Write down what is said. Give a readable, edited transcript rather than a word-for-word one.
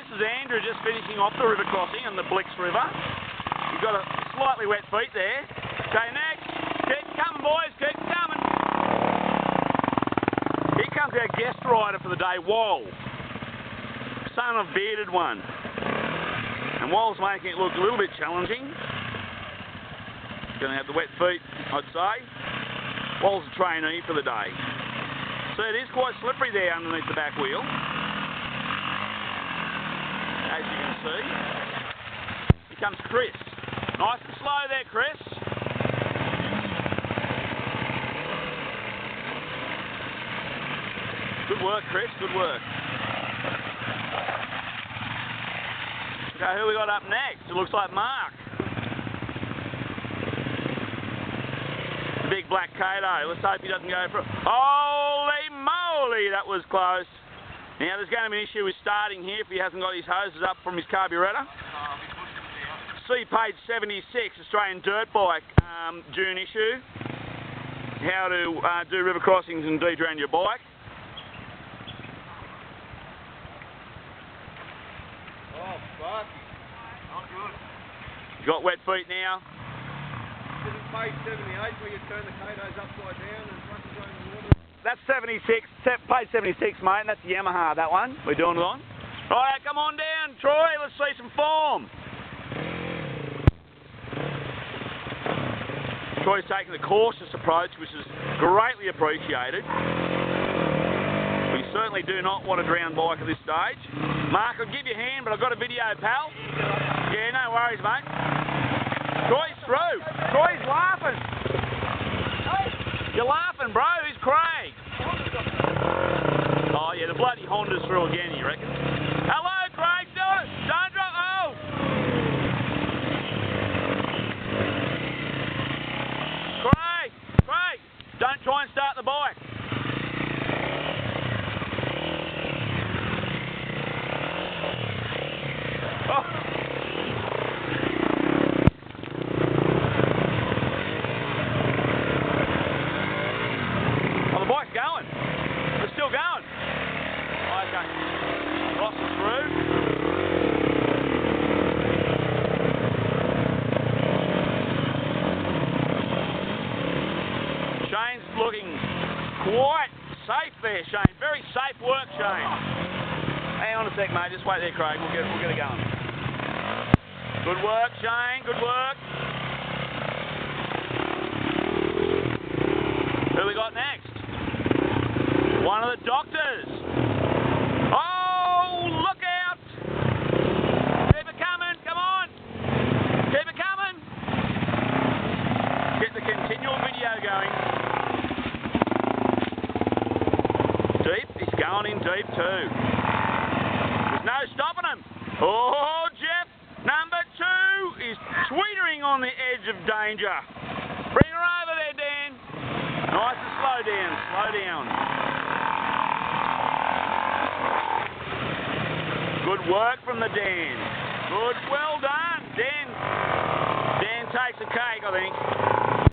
this is Andrew just finishing off the river crossing on the Blix River. You've got a slightly wet feet there. Okay, next. Keep coming, boys. Keep coming. Here comes our guest rider for the day, Wal. Son of Bearded One. And Wal's making it look a little bit challenging. Going to have the wet feet, I'd say. Wal's a trainee for the day. So it is quite slippery there underneath the back wheel. As you can see. Here comes Chris. Nice and slow there, Chris. Good work, Chris. Good work. Okay, who we got up next? It looks like Mark. Big black Kato. Let's hope he doesn't go for it. Holy moly, that was close. Now there's going to be an issue with starting here if he hasn't got his hoses up from his carburettor. See page 76, Australian Dirt Bike June issue. How to do river crossings and de-drown your bike. Oh, fuck. Not good. You got wet feet now. This is page 78 where you turn the Katos upside down and front is going in the water. That's 76, page 76, mate, and that's the Yamaha, that one. We're doing it on. Alright, come on down, Troy, let's see some form. Troy's taking the cautious approach, which is greatly appreciated. We certainly do not want a drowned bike at this stage. Mark, I'll give you a hand, but I've got a video, pal. Yeah, no worries, mate. Troy's through. Troy's laughing. You're laughing, bro. Who's Craig? Oh, yeah, the bloody Honda's through again, you reckon? Hello, Craig. Don't drop. Oh! Craig, don't try and start the bike. Oh. Oh, the bike's going. It's still going. Okay. Ross is through. Shane's looking quite safe there, Shane. Very safe work, Shane. Hang on a sec, mate. Just wait there, Craig. We'll get it going. Good work, Shane. Good work. Who we got next? One of the doctors. Oh, look out! Keep it coming. Come on. Keep it coming. Get the continual video going. Deep. He's going in deep too. There's no stopping him. Oh, Jeff, number 2 is teetering on the edge of danger. Bring her over there, Dan. Nice and slow down. Slow down. Good work from the Dan. Good. Well done. Dan takes the cake, I think.